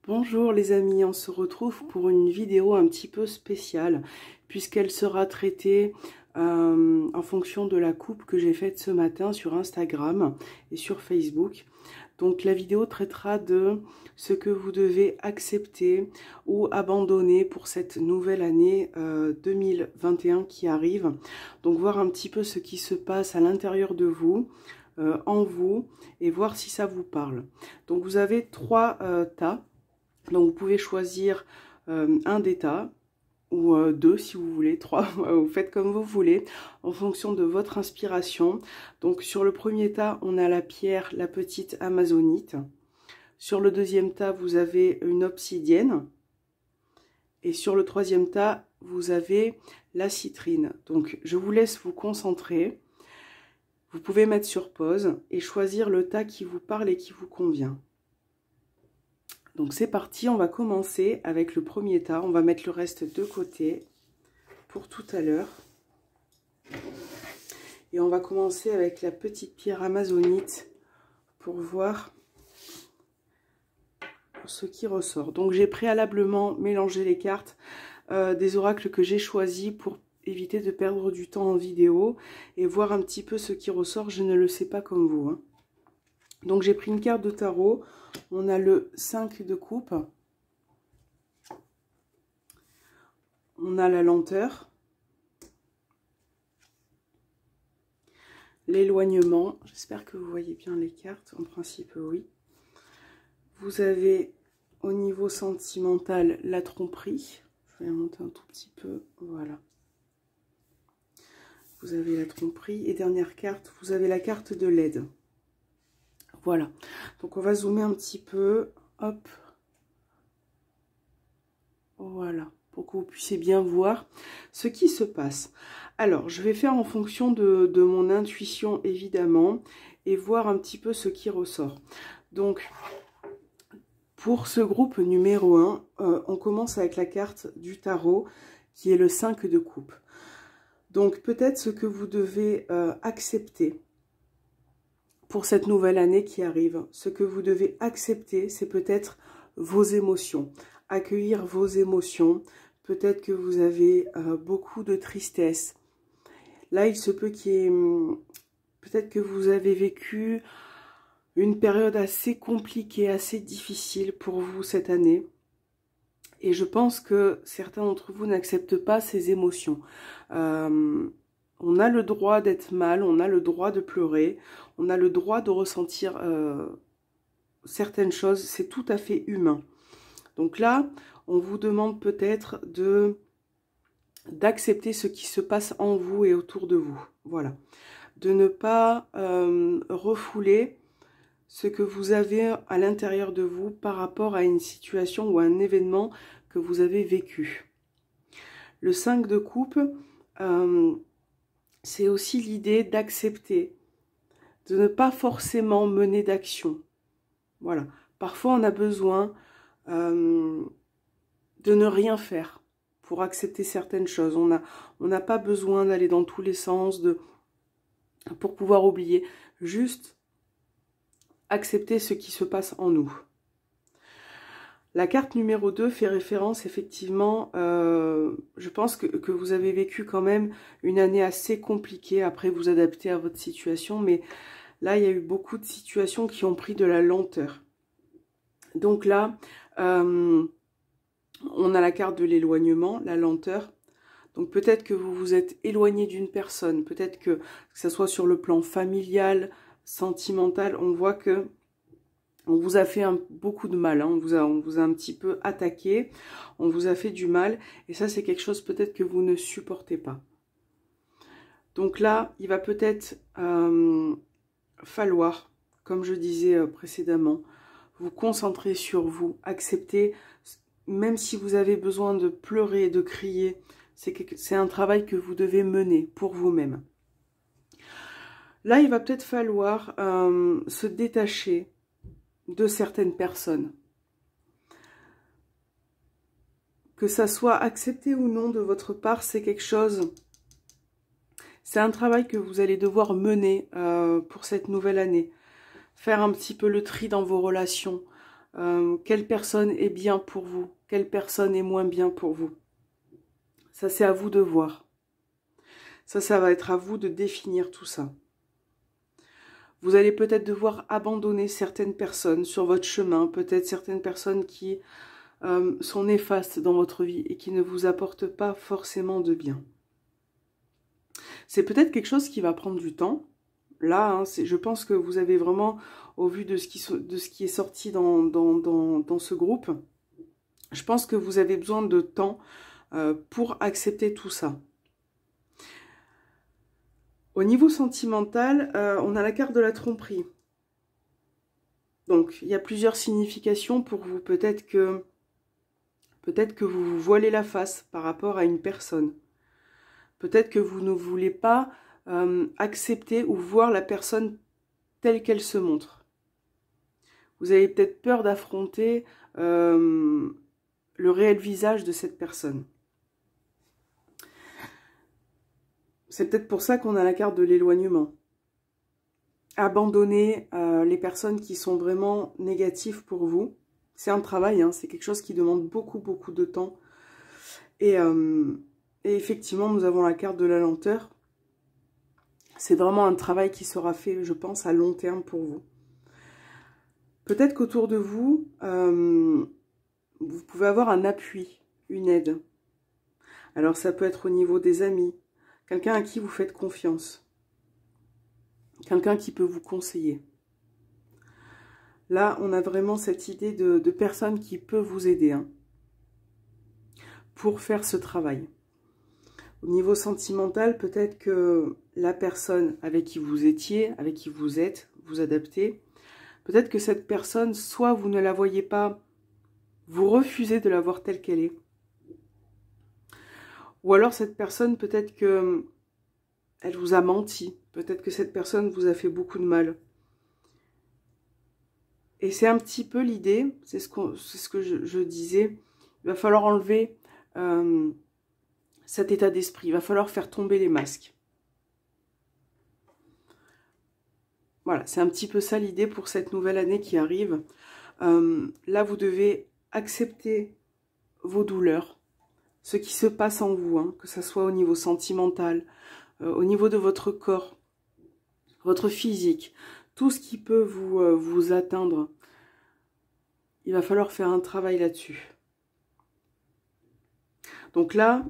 Bonjour les amis, on se retrouve pour une vidéo un petit peu spéciale puisqu'elle sera traitée en fonction de la coupe que j'ai faite ce matin sur Instagram et sur Facebook. Donc la vidéo traitera de ce que vous devez accepter ou abandonner pour cette nouvelle année 2021 qui arrive. Donc voir un petit peu ce qui se passe à l'intérieur de vous, en vous, et voir si ça vous parle. Donc vous avez trois tas. Donc vous pouvez choisir un des tas, ou deux si vous voulez, trois, vous faites comme vous voulez, en fonction de votre inspiration. Donc sur le premier tas, on a la pierre, la petite amazonite. Sur le deuxième tas, vous avez une obsidienne. Et sur le troisième tas, vous avez la citrine. Donc je vous laisse vous concentrer. Vous pouvez mettre sur pause et choisir le tas qui vous parle et qui vous convient. Donc c'est parti, on va commencer avec le premier tas. On va mettre le reste de côté pour tout à l'heure. Et on va commencer avec la petite pierre amazonite pour voir ce qui ressort. Donc j'ai préalablement mélangé les cartes des oracles que j'ai choisis pour éviter de perdre du temps en vidéo et voir un petit peu ce qui ressort. Je ne le sais pas comme vous, hein. Donc j'ai pris une carte de tarot. On a le 5 de coupe. On a la lenteur. L'éloignement. J'espère que vous voyez bien les cartes. En principe, oui. Vous avez au niveau sentimental la tromperie. Je vais monter un tout petit peu. Voilà. Vous avez la tromperie. Et dernière carte, vous avez la carte de l'aide. Voilà, donc on va zoomer un petit peu, hop, voilà, pour que vous puissiez bien voir ce qui se passe. Alors, je vais faire en fonction de mon intuition, évidemment, et voir un petit peu ce qui ressort. Donc, pour ce groupe numéro 1, on commence avec la carte du tarot, qui est le 5 de coupe. Donc, peut-être ce que vous devez accepter pour cette nouvelle année qui arrive. Ce que vous devez accepter, c'est peut-être vos émotions. Accueillir vos émotions. Peut-être que vous avez beaucoup de tristesse. Là, il se peut qu'il y ait... Peut-être que vous avez vécu une période assez compliquée, assez difficile pour vous cette année. Et je pense que certains d'entre vous n'acceptent pas ces émotions. On a le droit d'être mal, on a le droit de pleurer, on a le droit de ressentir certaines choses, c'est tout à fait humain. Donc là, on vous demande peut-être d'accepter ce qui se passe en vous et autour de vous. Voilà. De ne pas refouler ce que vous avez à l'intérieur de vous par rapport à une situation ou à un événement que vous avez vécu. Le 5 de coupe... c'est aussi l'idée d'accepter, de ne pas forcément mener d'action. Voilà. Parfois, on a besoin de ne rien faire pour accepter certaines choses. On n'a pas besoin d'aller dans tous les sens pour pouvoir oublier. Juste accepter ce qui se passe en nous. La carte numéro 2 fait référence effectivement, je pense que vous avez vécu quand même une année assez compliquée, après vous adapter à votre situation, mais là il y a eu beaucoup de situations qui ont pris de la lenteur. Donc là, on a la carte de l'éloignement, la lenteur. Donc peut-être que vous vous êtes éloigné d'une personne, peut-être que ce soit sur le plan familial, sentimental, on voit que on vous a fait beaucoup de mal, hein. On vous a un petit peu attaqué, on vous a fait du mal, et ça c'est quelque chose peut-être que vous ne supportez pas. Donc là, il va peut-être falloir, comme je disais précédemment, vous concentrer sur vous, accepter, même si vous avez besoin de pleurer, de crier, c'est un travail que vous devez mener pour vous-même. Là, il va peut-être falloir se détacher de certaines personnes. Que ça soit accepté ou non de votre part, c'est quelque chose... C'est un travail que vous allez devoir mener pour cette nouvelle année. Faire un petit peu le tri dans vos relations. quelle personne est bien pour vous, quelle personne est moins bien pour vous. Ça, c'est à vous de voir. Ça va être à vous de définir tout ça. Vous allez peut-être devoir abandonner certaines personnes sur votre chemin, peut-être certaines personnes qui sont néfastes dans votre vie et qui ne vous apportent pas forcément de bien. C'est peut-être quelque chose qui va prendre du temps. Là, hein, je pense que vous avez vraiment, au vu de ce qui est sorti dans ce groupe, je pense que vous avez besoin de temps pour accepter tout ça. Au niveau sentimental, on a la carte de la tromperie. Donc, il y a plusieurs significations pour vous. Peut-être que vous vous voilez la face par rapport à une personne. Peut-être que vous ne voulez pas accepter ou voir la personne telle qu'elle se montre. Vous avez peut-être peur d'affronter le réel visage de cette personne. C'est peut-être pour ça qu'on a la carte de l'éloignement. Abandonner les personnes qui sont vraiment négatives pour vous. C'est un travail, hein, c'est quelque chose qui demande beaucoup de temps. Et effectivement, nous avons la carte de la lenteur. C'est vraiment un travail qui sera fait, je pense, à long terme pour vous. Peut-être qu'autour de vous, vous pouvez avoir un appui, une aide. Alors ça peut être au niveau des amis, quelqu'un à qui vous faites confiance, quelqu'un qui peut vous conseiller. Là, on a vraiment cette idée de personne qui peut vous aider hein, pour faire ce travail. Au niveau sentimental, peut-être que la personne avec qui vous étiez, avec qui vous êtes, vous adaptez, peut-être que cette personne, soit vous ne la voyez pas, vous refusez de la voir telle qu'elle est. Ou alors cette personne, peut-être que elle vous a menti. Peut-être que cette personne vous a fait beaucoup de mal. Et c'est un petit peu l'idée, c'est ce que je disais, il va falloir enlever cet état d'esprit, il va falloir faire tomber les masques. Voilà, c'est un petit peu ça l'idée pour cette nouvelle année qui arrive. Là, vous devez accepter vos douleurs, ce qui se passe en vous, hein, que ce soit au niveau sentimental, au niveau de votre corps, votre physique, tout ce qui peut vous atteindre. Il va falloir faire un travail là-dessus. Donc là,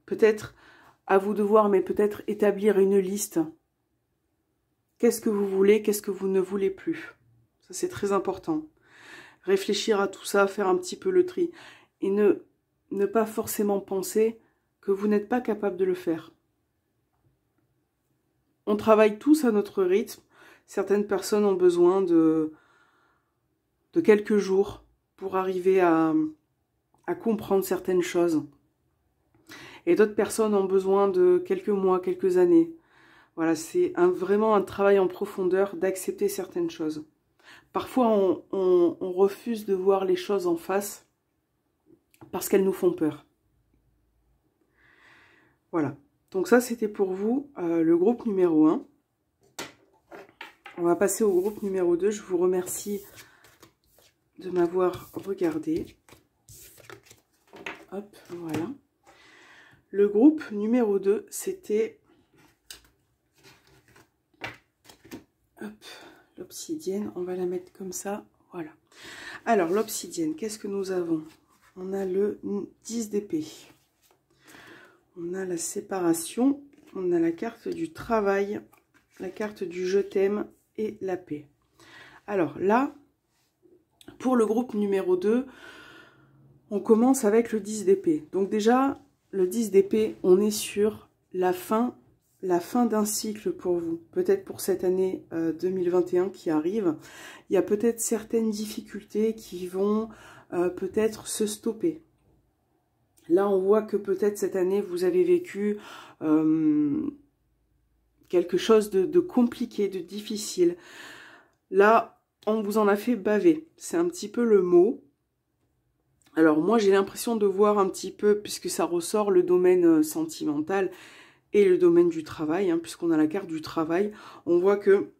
peut-être à vous de voir, mais peut-être établir une liste. Qu'est-ce que vous voulez, qu'est-ce que vous ne voulez plus? Ça, c'est très important. Réfléchir à tout ça, faire un petit peu le tri. Et ne pas forcément penser que vous n'êtes pas capable de le faire. On travaille tous à notre rythme. Certaines personnes ont besoin de quelques jours pour arriver à comprendre certaines choses. Et d'autres personnes ont besoin de quelques mois, quelques années. Voilà, c'est vraiment un travail en profondeur d'accepter certaines choses. Parfois, on refuse de voir les choses en face parce qu'elles nous font peur. Voilà. Donc ça, c'était pour vous le groupe numéro 1. On va passer au groupe numéro 2. Je vous remercie de m'avoir regardé. Hop, voilà. Le groupe numéro 2, c'était l'obsidienne. On va la mettre comme ça. Voilà. Alors, l'obsidienne, qu'est-ce que nous avons? On a le 10 d'épée. On a la séparation. On a la carte du travail, la carte du je t'aime et la paix. Alors là, pour le groupe numéro 2, on commence avec le 10 d'épée. Donc déjà, le 10 d'épée, on est sur la fin d'un cycle pour vous. Peut-être pour cette année 2021 qui arrive. Il y a peut-être certaines difficultés qui vont peut-être se stopper. Là, on voit que peut-être cette année, vous avez vécu quelque chose de compliqué, de difficile. Là, on vous en a fait baver. C'est un petit peu le mot. Alors moi, j'ai l'impression de voir un petit peu, puisque ça ressort, le domaine sentimental et le domaine du travail, hein, puisqu'on a la carte du travail. On voit que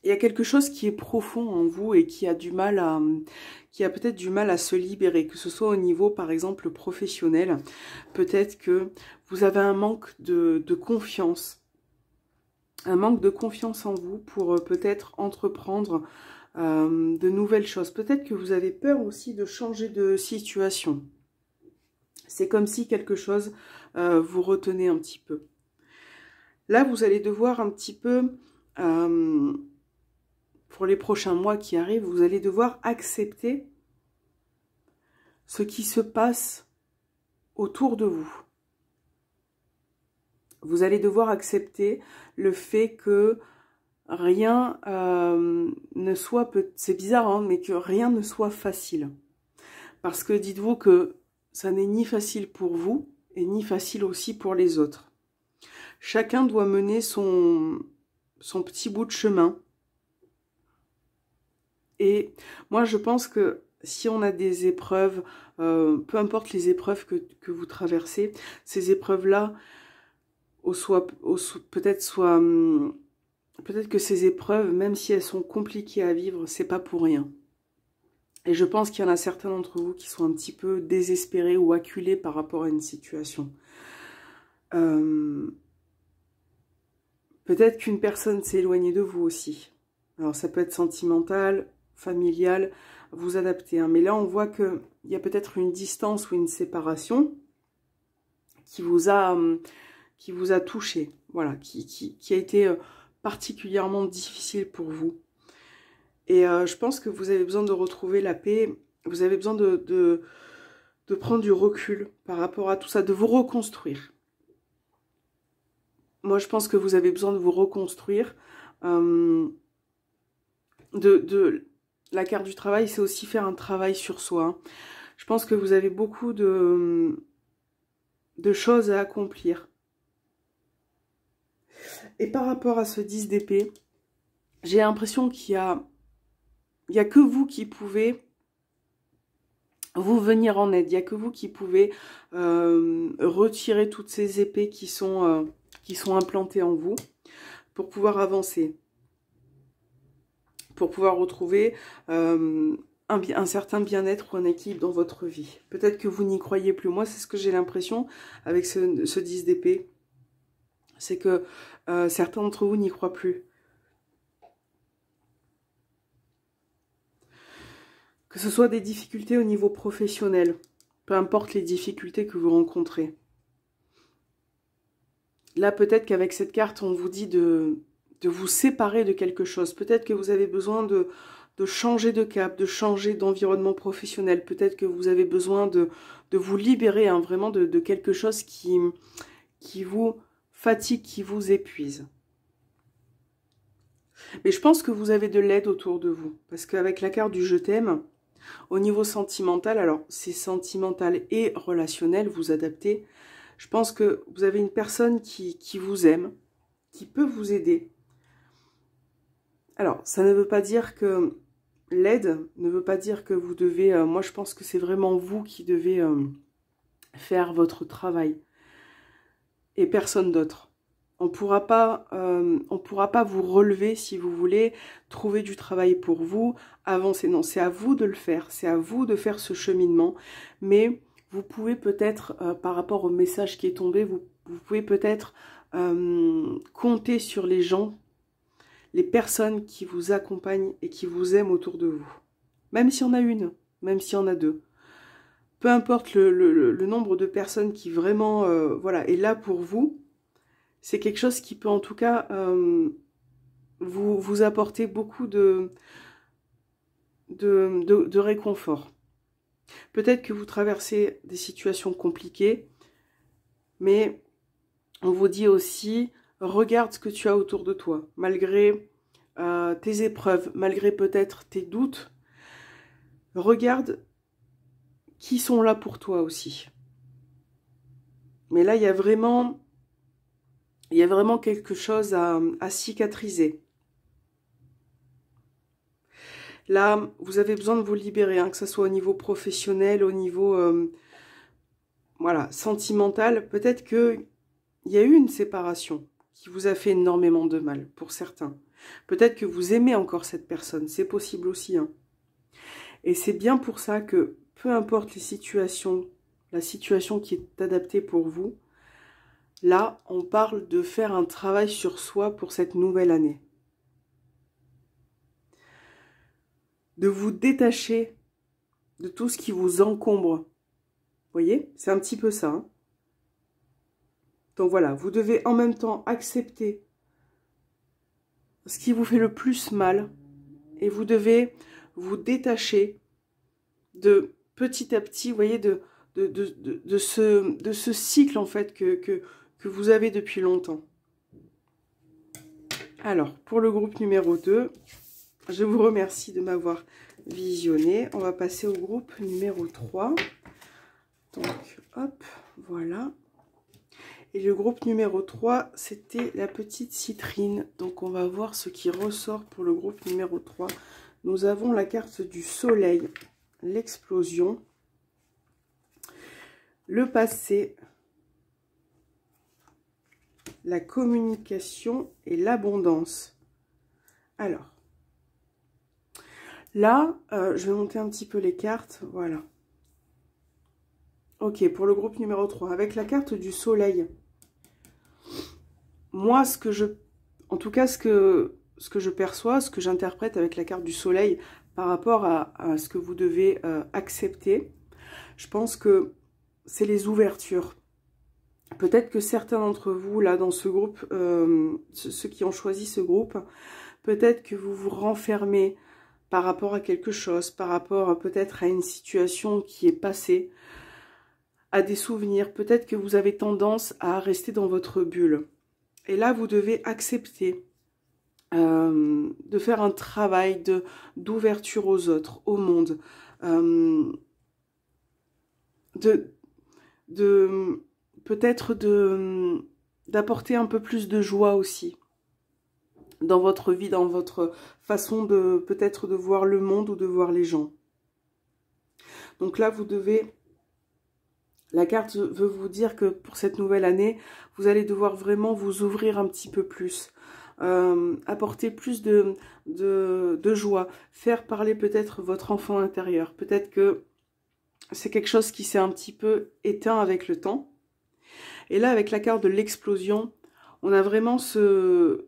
il y a quelque chose qui est profond en vous et qui a peut-être du mal à se libérer, que ce soit au niveau, par exemple, professionnel. Peut-être que vous avez un manque de confiance, un manque de confiance en vous pour peut-être entreprendre de nouvelles choses. Peut-être que vous avez peur aussi de changer de situation. C'est comme si quelque chose vous retenait un petit peu. Là, vous allez devoir un petit peu... pour les prochains mois qui arrivent, vous allez devoir accepter ce qui se passe autour de vous. Vous allez devoir accepter le fait que rien ne soit, c'est bizarre, hein, mais que rien ne soit facile. Parce que dites-vous que ça n'est ni facile pour vous et ni facile aussi pour les autres. Chacun doit mener son petit bout de chemin. Et moi, je pense que si on a des épreuves, peu importe les épreuves que vous traversez, ces épreuves-là, peut-être que ces épreuves, même si elles sont compliquées à vivre, c'est pas pour rien. Et je pense qu'il y en a certains d'entre vous qui sont un petit peu désespérés ou acculés par rapport à une situation. Peut-être qu'une personne s'est éloignée de vous aussi. Alors ça peut être sentimental, familial, vous adapter. Hein. Mais là, on voit qu'il y a peut-être une distance ou une séparation qui vous a touché, voilà, qui a été particulièrement difficile pour vous. Et je pense que vous avez besoin de retrouver la paix, vous avez besoin de prendre du recul par rapport à tout ça, de vous reconstruire. Moi, je pense que vous avez besoin de vous reconstruire. La carte du travail, c'est aussi faire un travail sur soi. Hein. Je pense que vous avez beaucoup de choses à accomplir. Et par rapport à ce 10 d'épée, j'ai l'impression qu'il y a que vous qui pouvez vous venir en aide. Il n'y a que vous qui pouvez retirer toutes ces épées qui sont implantées en vous pour pouvoir avancer. Pour pouvoir retrouver un certain bien-être ou un équilibre dans votre vie. Peut-être que vous n'y croyez plus. Moi, c'est ce que j'ai l'impression avec ce 10 d'épée. C'est que certains d'entre vous n'y croient plus. Que ce soit des difficultés au niveau professionnel, peu importe les difficultés que vous rencontrez. Là, peut-être qu'avec cette carte, on vous dit de vous séparer de quelque chose. Peut-être que vous avez besoin de changer de cap, de changer d'environnement professionnel. Peut-être que vous avez besoin de vous libérer, hein, vraiment de quelque chose qui vous fatigue, qui vous épuise. Mais je pense que vous avez de l'aide autour de vous. Parce qu'avec la carte du « je t'aime », au niveau sentimental, alors c'est sentimental et relationnel, vous adaptez. Je pense que vous avez une personne qui vous aime, qui peut vous aider. Alors, ça ne veut pas dire que l'aide ne veut pas dire que vous devez... moi, je pense que c'est vraiment vous qui devez faire votre travail et personne d'autre. On ne pourra pas vous relever si vous voulez trouver du travail pour vous, avancer. Non, c'est à vous de le faire, c'est à vous de faire ce cheminement. Mais vous pouvez peut-être, par rapport au message qui est tombé, vous pouvez peut-être compter sur les gens, les personnes qui vous accompagnent et qui vous aiment autour de vous. Même s'il y en a une, même s'il y en a deux. Peu importe le nombre de personnes qui vraiment voilà, est là pour vous, c'est quelque chose qui peut en tout cas vous apporter beaucoup de réconfort. Peut-être que vous traversez des situations compliquées, mais on vous dit aussi, regarde ce que tu as autour de toi, malgré tes épreuves, malgré peut-être tes doutes, regarde qui sont là pour toi aussi. Mais là, il y a vraiment quelque chose à cicatriser. Là, vous avez besoin de vous libérer, hein, que ce soit au niveau professionnel, au niveau voilà, sentimental. Peut-être qu'il y a eu une séparation qui vous a fait énormément de mal, pour certains. Peut-être que vous aimez encore cette personne, c'est possible aussi, hein. Et c'est bien pour ça que, peu importe les situations, la situation qui est adaptée pour vous, là, on parle de faire un travail sur soi pour cette nouvelle année. De vous détacher de tout ce qui vous encombre. Vous voyez, c'est un petit peu ça, hein. Donc voilà, vous devez en même temps accepter ce qui vous fait le plus mal et vous devez vous détacher de petit à petit, vous voyez, de ce cycle en fait que vous avez depuis longtemps. Alors, pour le groupe numéro 2, je vous remercie de m'avoir visionné. On va passer au groupe numéro 3. Donc, hop, voilà. Et le groupe numéro 3, c'était la petite citrine. Donc, on va voir ce qui ressort pour le groupe numéro 3. Nous avons la carte du soleil, l'explosion, le passé, la communication et l'abondance. Alors, là, je vais monter un petit peu les cartes. Voilà. Ok, pour le groupe numéro 3, avec la carte du soleil. Moi, en tout cas, ce que je perçois, ce que j'interprète avec la carte du soleil par rapport à ce que vous devez accepter, je pense que c'est les ouvertures. Peut-être que certains d'entre vous, là, dans ce groupe, ceux qui ont choisi ce groupe, peut-être que vous vous renfermez par rapport à quelque chose, par rapport peut-être à une situation qui est passée, à des souvenirs. Peut-être que vous avez tendance à rester dans votre bulle. Et là, vous devez accepter de faire un travail d'ouverture aux autres, au monde, peut-être d'apporter un peu plus de joie aussi dans votre vie, dans votre façon de peut-être de voir le monde ou de voir les gens. Donc là, vous devez... La carte veut vous dire que pour cette nouvelle année, vous allez devoir vraiment vous ouvrir un petit peu plus, apporter plus de joie, faire parler peut-être votre enfant intérieur. Peut-être que c'est quelque chose qui s'est un petit peu éteint avec le temps. Et là, avec la carte de l'explosion, on a vraiment ce...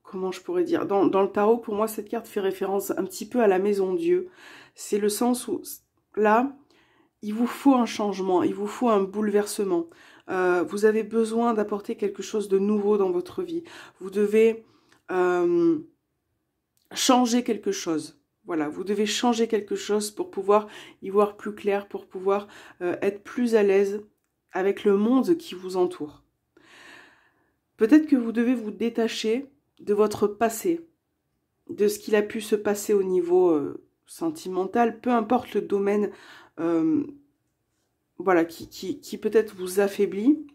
Comment je pourrais dire, dans le tarot, pour moi, cette carte fait référence un petit peu à la maison Dieu. C'est le sens où, là... Il vous faut un changement, il vous faut un bouleversement. Vous avez besoin d'apporter quelque chose de nouveau dans votre vie. Vous devez changer quelque chose. Voilà, vous devez changer quelque chose pour pouvoir y voir plus clair, pour pouvoir être plus à l'aise avec le monde qui vous entoure. Peut-être que vous devez vous détacher de votre passé, de ce qu'il a pu se passer au niveau sentimental, peu importe le domaine voilà, qui peut-être vous affaiblit.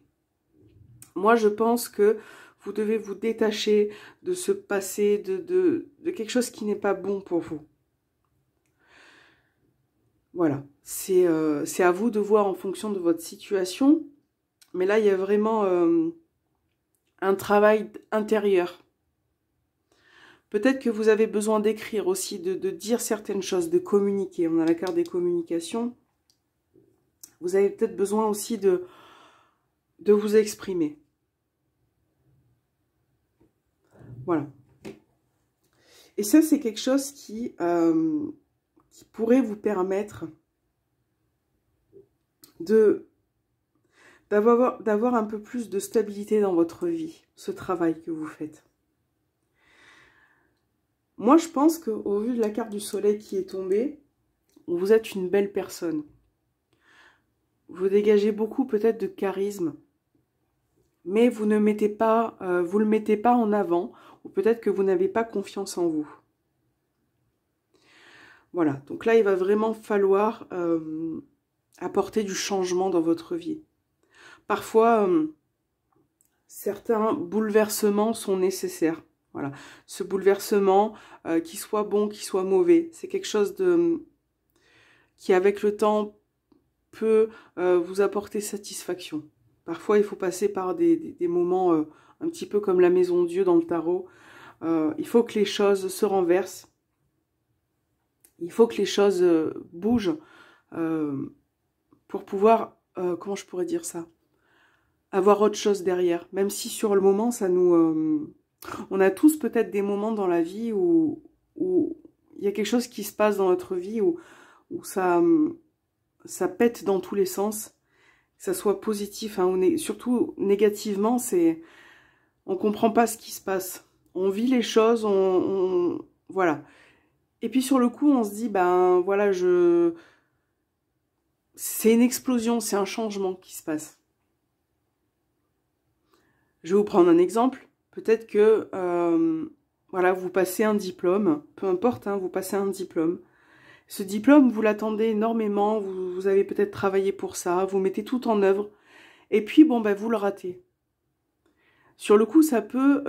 Moi, je pense que vous devez vous détacher de ce passé, de quelque chose qui n'est pas bon pour vous. Voilà, c'est à vous de voir en fonction de votre situation. Mais là, il y a vraiment un travail intérieur. Peut-être que vous avez besoin d'écrire aussi, de dire certaines choses, de communiquer. On a la carte des communications. Vous avez peut-être besoin aussi de vous exprimer. Voilà. Et ça, c'est quelque chose qui pourrait vous permettre d'avoir un peu plus de stabilité dans votre vie, ce travail que vous faites. Moi, je pense qu'au vu de la carte du soleil qui est tombée, vous êtes une belle personne. Vous dégagez beaucoup peut-être de charisme, mais vous ne mettez pas, vous le mettez pas en avant, ou peut-être que vous n'avez pas confiance en vous. Voilà, donc là, il va vraiment falloir apporter du changement dans votre vie. Parfois, certains bouleversements sont nécessaires. Voilà, ce bouleversement, qu'il soit bon, qu'il soit mauvais, c'est quelque chose qui, avec le temps, peut vous apporter satisfaction. Parfois, il faut passer par des moments un petit peu comme la maison Dieu dans le tarot, Il faut que les choses se renversent. Il faut que les choses bougent pour pouvoir, comment je pourrais dire ça, avoir autre chose derrière. Même si sur le moment, ça nous... on a tous peut-être des moments dans la vie où il y a quelque chose qui se passe dans notre vie, où ça pète dans tous les sens, que ça soit positif, hein, surtout négativement, on comprend pas ce qui se passe. On vit les choses, voilà. Et puis sur le coup, on se dit, ben voilà, c'est une explosion, c'est un changement qui se passe. Je vais vous prendre un exemple. Peut-être que, voilà, vous passez un diplôme, peu importe, hein, vous passez un diplôme. Ce diplôme, vous l'attendez énormément, vous avez peut-être travaillé pour ça, vous mettez tout en œuvre, et puis, bon, ben, vous le ratez. Sur le coup, ça peut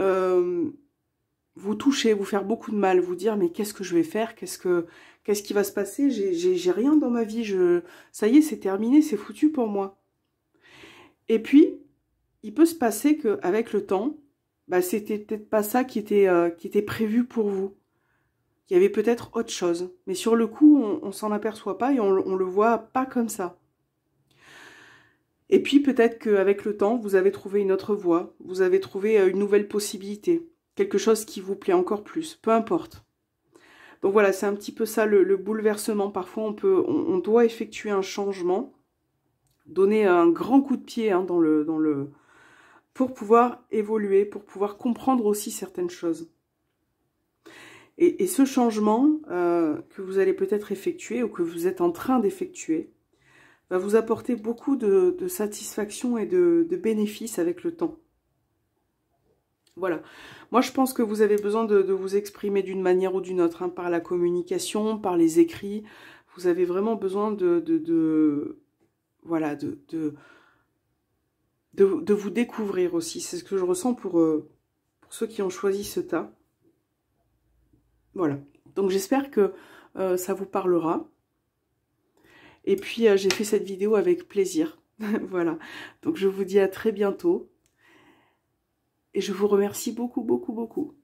vous toucher, vous faire beaucoup de mal, vous dire, mais qu'est-ce que je vais faire, qu'est-ce qui va se passer, j'ai rien dans ma vie, ça y est, c'est terminé, c'est foutu pour moi. Et puis, il peut se passer qu'avec le temps, bah, c'était peut-être pas ça qui était prévu pour vous. Il y avait peut-être autre chose. Mais sur le coup, on s'en aperçoit pas et on le voit pas comme ça. Et puis peut-être qu'avec le temps, vous avez trouvé une autre voie. Vous avez trouvé une nouvelle possibilité. Quelque chose qui vous plaît encore plus. Peu importe. Donc voilà, c'est un petit peu ça le bouleversement. Parfois, on doit effectuer un changement. Donner un grand coup de pied hein, pour pouvoir évoluer, pour pouvoir comprendre aussi certaines choses. Et ce changement que vous allez peut-être effectuer ou que vous êtes en train d'effectuer va vous apporter beaucoup de satisfaction et de bénéfices avec le temps. Voilà. Moi, je pense que vous avez besoin de vous exprimer d'une manière ou d'une autre, hein, par la communication, par les écrits. Vous avez vraiment besoin voilà, de vous découvrir aussi. C'est ce que je ressens pour ceux qui ont choisi ce tas. Voilà. Donc j'espère que ça vous parlera. Et puis j'ai fait cette vidéo avec plaisir. Voilà. Donc je vous dis à très bientôt. Et je vous remercie beaucoup, beaucoup, beaucoup.